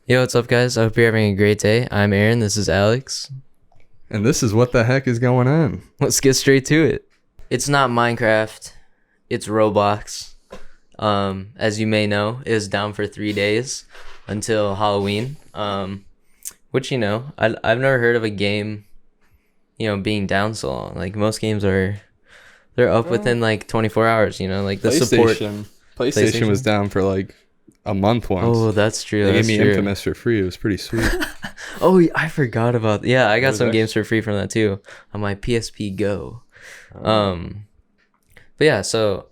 Yo, what's up, guys? I hope you're having a great day. I'm Aaron. This is Alex. And this is what the heck is going on. Let's get straight to it. It's not Minecraft. It's Roblox. As you may know, it is down for 3 days until Halloween. Which, I've never heard of a game, being down so long. Like, most games they're up within like 24 hours. Like the support. PlayStation was down for like a month once. Oh, that's true. They That's gave me true. Infamous for free. It was pretty sweet. Oh, I forgot about. Yeah, I got some that? games for free from that too on my PSP Go. But yeah, so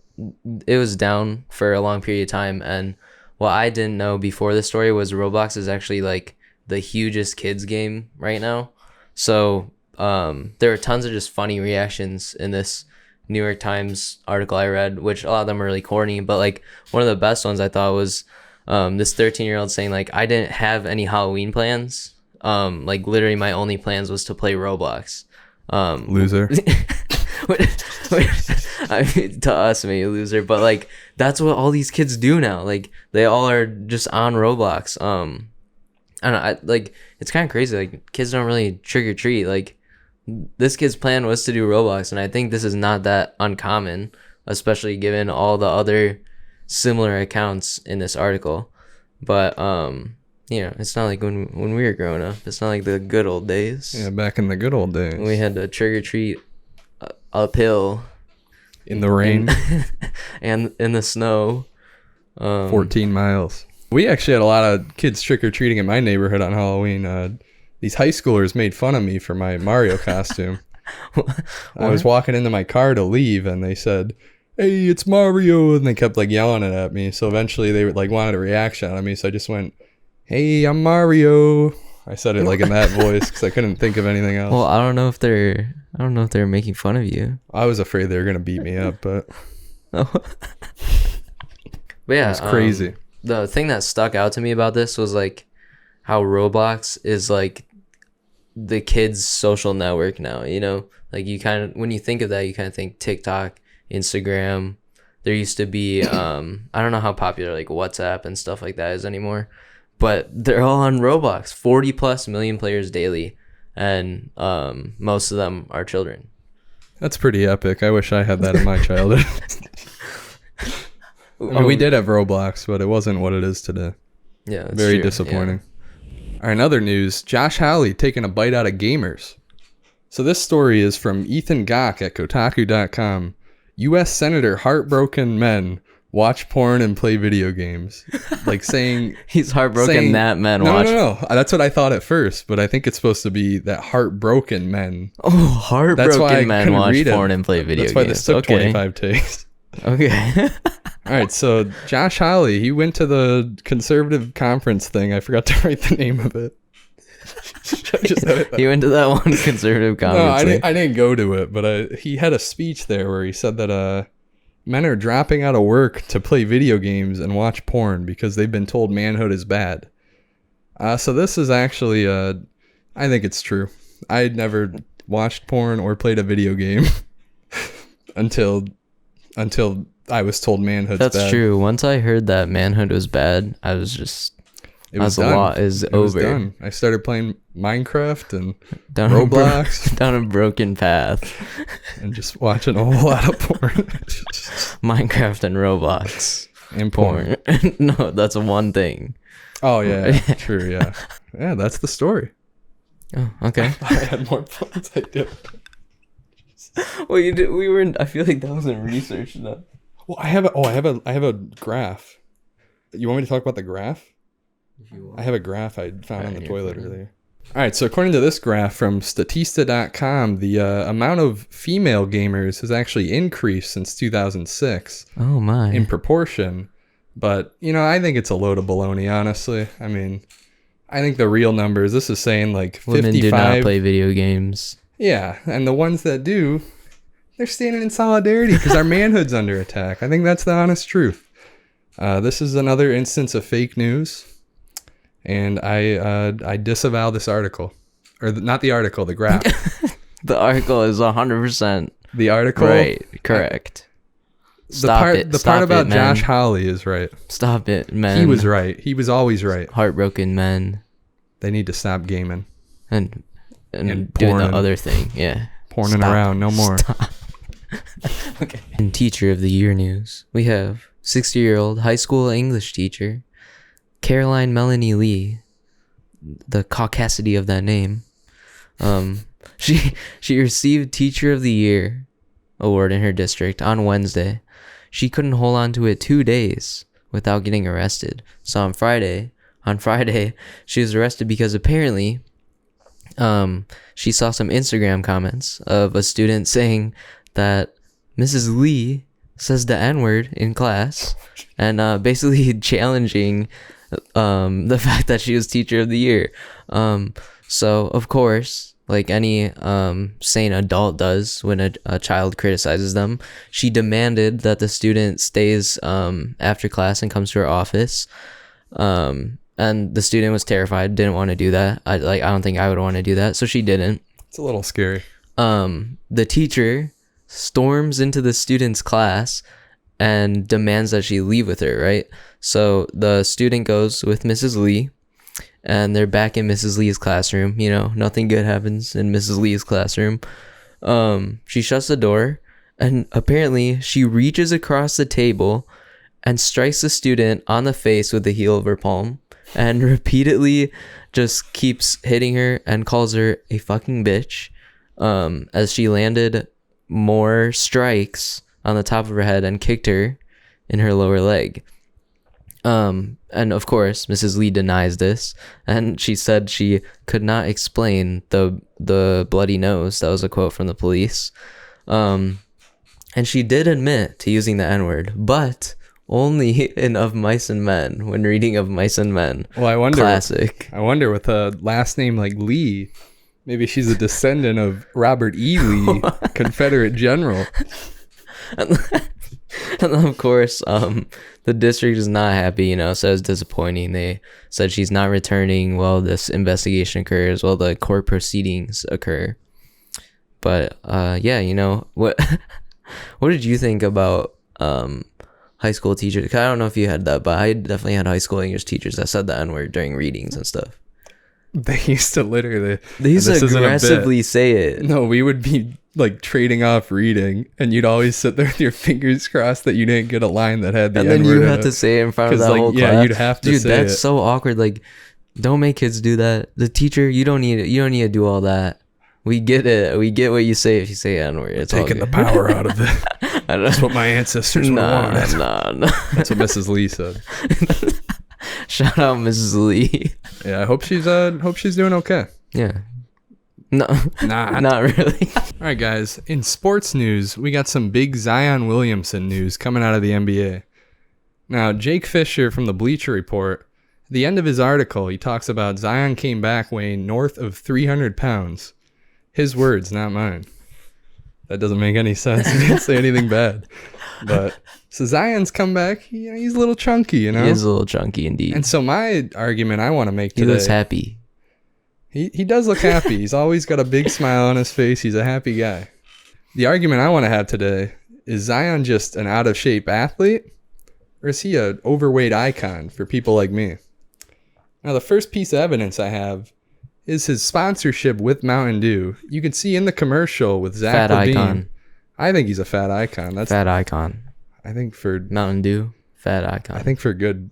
it was down for a long period of time, and what I didn't know before this story was Roblox is actually like the hugest kids game right now. So there are tons of just funny reactions in this New York Times article I read, which a lot of them are really corny, but like one of the best ones I thought was this 13-year-old saying like, I didn't have any Halloween plans. Like literally my only plans was to play Roblox. Loser. I mean, to us, maybe loser, but like that's what all these kids do now. Like they all are just on Roblox. I don't know, like it's kind of crazy. Like kids don't really trick or treat. Like this kid's plan was to do Roblox, and I think this is not that uncommon, especially given all the other similar accounts in this article. But it's not like when we were growing up. It's not like the good old days. Yeah, back in the good old days. We had to trick or treat uphill in the rain and in the snow. 14 miles. We actually had a lot of kids trick-or-treating in my neighborhood on Halloween. These high schoolers made fun of me for my Mario costume. I was walking into my car to leave, and they said, "Hey, it's Mario," and they kept like yelling it at me. So eventually they like wanted a reaction out of me, so I just went, "Hey, I'm Mario." I said it like in that voice because I couldn't think of anything else. Well, I don't know if they're making fun of you. I was afraid they were gonna beat me up, but But yeah, it's crazy. The thing that stuck out to me about this was like how Roblox is like the kids' social network now. Like you kind of, when you think of that, you kind of think TikTok, Instagram. There used to be I don't know how popular like WhatsApp and stuff like that is anymore, but they're all on Roblox. 40+ million players daily, and most of them are children. That's pretty epic. I wish I had that in my childhood. I mean, we did have Roblox, but it wasn't what it is today. Yeah, that's very true. disappointing. Yeah. All right, in other news, Josh Halley taking a bite out of gamers. So this story is from Ethan Gach at Kotaku.com. U.S. Senator heartbroken men watch porn and play video games. Like saying... He's heartbroken that men watch... No. That's what I thought at first, but I think it's supposed to be that heartbroken men. Oh, heartbroken men watch porn and play video games. That's why this took 25 takes. Okay. All right, so Josh Halley, he went to the conservative conference thing. I forgot to write the name of it. He went to that one conservative conference. No, I didn't go to it, but he had a speech there where he said that men are dropping out of work to play video games and watch porn because they've been told manhood is bad. So this is actually, I think it's true. I had never watched porn or played a video game until I was told manhood's bad. That's true. Once I heard that manhood was bad, I was just... It was done. It was done. I started playing Minecraft and Roblox. Down a broken path. And just watching a whole lot of porn. Minecraft and Roblox. And porn. No, that's one thing. Oh, yeah. True, yeah. Yeah, that's the story. Oh, okay. I had more plans. I did. Well, you did. We were. I feel like that wasn't research enough. Well, I have a graph. You want me to talk about the graph? I have a graph I found on the toilet earlier. All right, so according to this graph from Statista.com, the amount of female gamers has actually increased since 2006. Oh my! In proportion, but I think it's a load of baloney. Honestly, I mean, I think the real numbers. This is saying like 55. Women do not play video games. Yeah, and the ones that do, they're standing in solidarity because our manhood's under attack. I think that's the honest truth. This is another instance of fake news. And I disavow this article. Or not the article, the graph. The article is 100%. The article? Right, correct. The part about Josh Hawley is right. Stop it, man. He was right. He was always right. Heartbroken men. They need to stop gaming. And doing the other thing. Yeah. Porning around. No more. Stop. Okay. In Teacher of the Year news, we have 60-year-old high school English teacher Caroline Melanie Lee. The caucasity of that name. She received Teacher of the Year award in her district on Wednesday. She couldn't hold on to it 2 days without getting arrested. So on Friday, she was arrested because apparently she saw some Instagram comments of a student saying that Mrs. Lee says the N-word in class and basically challenging the fact that she was Teacher of the Year. So of course, like any sane adult does when a child criticizes them, she demanded that the student stays after class and comes to her office. And the student was terrified, didn't want to do that. I don't think I would want to do that, so she didn't. It's a little scary. The teacher storms into the student's class and demands that she leave with her, right? So the student goes with Mrs. Lee, and they're back in Mrs. Lee's classroom. You know, nothing good happens in Mrs. Lee's classroom. She shuts the door, and apparently she reaches across the table and strikes the student on the face with the heel of her palm, and repeatedly just keeps hitting her and calls her a fucking bitch, as she landed more strikes on the top of her head and kicked her in her lower leg. And of course, Mrs. Lee denies this, and she said she could not explain the bloody nose. That was a quote from the police. And she did admit to using the N-word, but only in Of Mice and Men, when reading Of Mice and Men. Well, I wonder. Classic. I wonder with a last name like Lee, maybe she's a descendant of Robert E. Lee, Confederate general. And then, of course, the district is not happy, so it's disappointing. They said she's not returning while this investigation occurs, while the court proceedings occur. But, yeah, what did you think about high school teachers? 'Cause I don't know if you had that, but I definitely had high school English teachers that said the N-word during readings and stuff. They used to literally... They used to aggressively say it. No, we would be like trading off reading, and you'd always sit there with your fingers crossed that you didn't get a line that had the N-word. And then you had to say it in front of that whole class. Yeah, you'd have to say it. Dude, that's so awkward. Like, don't make kids do that. The teacher, you don't need to do all that. We get it. We get what you say if you say N-word. It's taking the power out of it. That's what my ancestors wanted. Nah. That's what Mrs. Lee said. Shout out Mrs. Lee. Yeah, I hope she's doing okay. Yeah. No, not really. All right, guys. In sports news, we got some big Zion Williamson news coming out of the NBA. Now, Jake Fisher from the Bleacher Report, at the end of his article, he talks about Zion came back weighing north of 300 pounds. His words, not mine. That doesn't make any sense. He didn't say anything bad. But so Zion's come back. He's a little chunky, He is a little chunky indeed. And so my argument I want to make today. He looks happy. He does look happy. He's always got a big smile on his face. He's a happy guy. The argument I want to have today is Zion just an out of shape athlete, or is he an overweight icon for people like me? Now the first piece of evidence I have is his sponsorship with Mountain Dew. You can see in the commercial with Zach Levine. Icon. I think he's a fat icon. That's fat icon. I think for Mountain Dew, fat icon. I think for good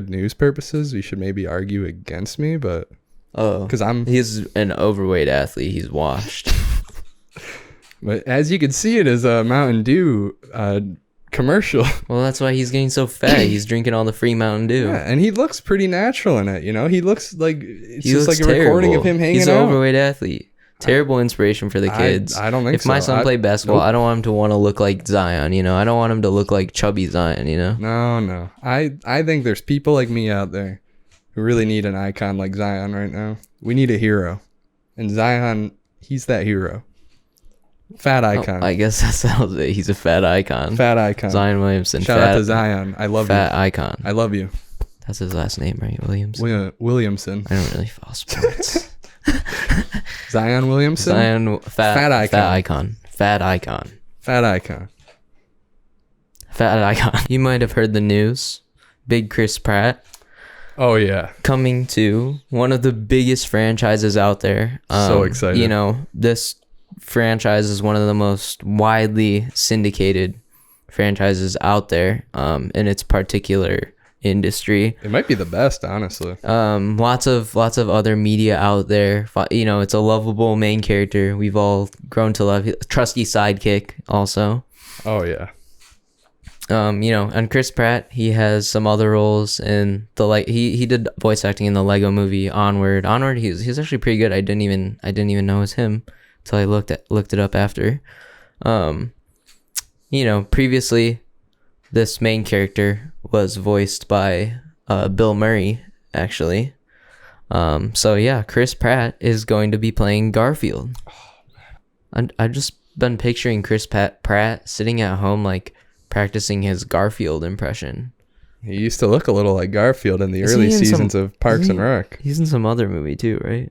news purposes, we should maybe argue against me, but because he's an overweight athlete. He's washed. But as you can see in his Mountain Dew commercial. Well, that's why he's getting so fat. He's drinking all the free Mountain Dew. Yeah, and he looks pretty natural in it. He looks like it's he just like a terrible. Recording of him hanging out. He's an overweight athlete. Terrible inspiration for the kids. I don't think so. If my son played basketball, I don't want him to want to look like Zion. I don't want him to look like chubby Zion. No. I think there's people like me out there who really need an icon like Zion right now. We need a hero, and Zion, he's that hero. Fat icon. I guess that sounds it. He's a fat icon. Fat icon. Zion Williamson. Shout out to Zion. I love you. Fat icon. I love you. That's his last name, right? Williamson. Williamson. I don't really follow sports. Zion Williamson. Fat icon. Fat icon. Fat icon. You might have heard the news. Big Chris Pratt. Oh yeah. Coming to one of the biggest franchises out there. So excited. You know, this franchise is one of the most widely syndicated franchises out there in its particular industry. It might be the best, honestly. Lots of other media out there. You know, it's a lovable main character we've all grown to love. Trusty sidekick also. Oh yeah. You know, and Chris Pratt, he has some other roles in the he did voice acting in the Lego movie Onward. He's actually pretty good. I didn't even know it was him till I looked it up after. You know, previously this main character was voiced by Bill Murray, actually. So yeah, Chris Pratt is going to be playing Garfield. I've just been picturing Chris Pratt sitting at home, like, practicing his Garfield impression. He used to look a little like Garfield in the early seasons of Parks and Rec. He's in some other movie too, right?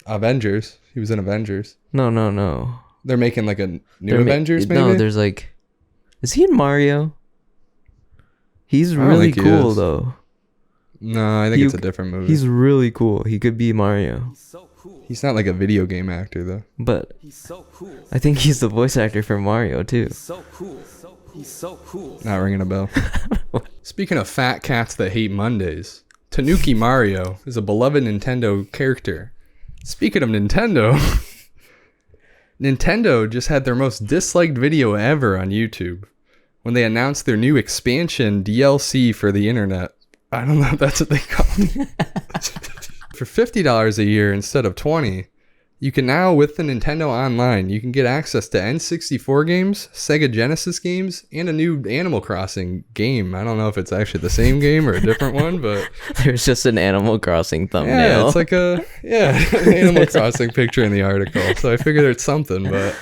Avengers. He was in Avengers. No. They're making like a new Avengers, maybe? No, there's like... Is he in Mario? He's really cool, though. No, I think it's a different movie. He's really cool. He could be Mario. He's so cool. He's not like a video game actor, though. But He's so cool. I think he's the voice actor for Mario, too. He's so cool. He's so cool. Not ringing a bell. Speaking of fat cats that hate Mondays, Tanuki Mario is a beloved Nintendo character. Speaking of Nintendo, Nintendo just had their most disliked video ever on YouTube when they announced their new expansion DLC for the internet. I don't know if that's what they call it. For $50 a year instead of $20, you can now, with the Nintendo Online, you can get access to N64 games, Sega Genesis games, and a new Animal Crossing game. I don't know if it's actually the same game or a different one, but... There's just an Animal Crossing thumbnail. Yeah, it's like an Animal Crossing picture in the article, so I figured it's something, but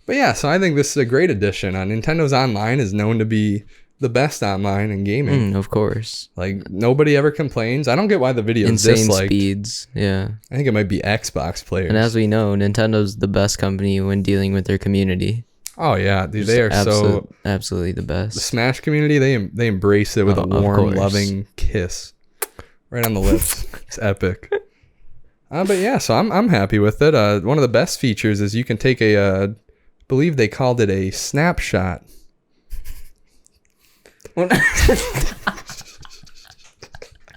yeah, so I think this is a great addition. Nintendo's Online is known to be the best online in gaming. Of course. Like, nobody ever complains. I don't get why the video is Insane disliked. speeds, yeah. I think it might be Xbox players. And as we know, Nintendo's the best company when dealing with their community. Oh yeah, dude, they are absolutely the best. The Smash community, they embrace it with a warm, loving kiss right on the lips. It's epic. But yeah, so I'm happy with it. One of the best features is you can take I believe they called it a snapshot. I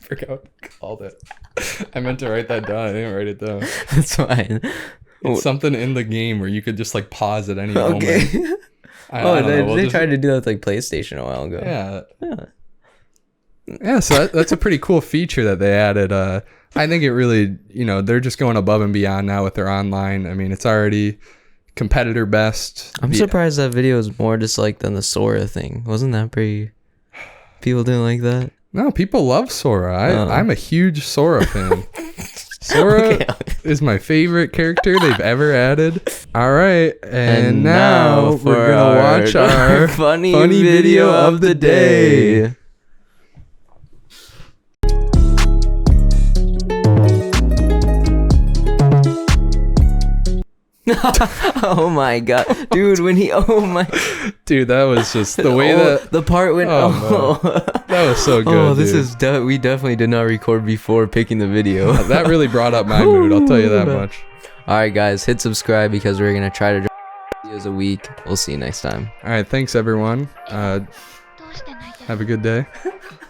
forgot what they called it. I meant to write that down. I didn't write it down. That's fine. It's something in the game where you could just like pause at any moment. They tried to do that with like PlayStation a while ago. Yeah, so that's a pretty cool feature that they added. I think it really, they're just going above and beyond now with their online. I mean, it's already competitor best. I'm surprised that video is more disliked than the Sora thing. Wasn't that pretty... People didn't like that? No, people love Sora. I'm a huge Sora fan. Sora is my favorite character they've ever added. All right, and now we're going to watch our funny video of the day. Oh my god, dude! Dude, that was just the way that the part when that was so good. This is we definitely did not record before picking the video. That really brought up my mood. I'll tell you that much. All right, guys, hit subscribe because we're gonna try to drop videos a week. We'll see you next time. All right, thanks everyone. Have a good day.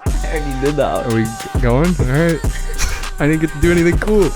I already did that. Are we going? All right. I didn't get to do anything cool.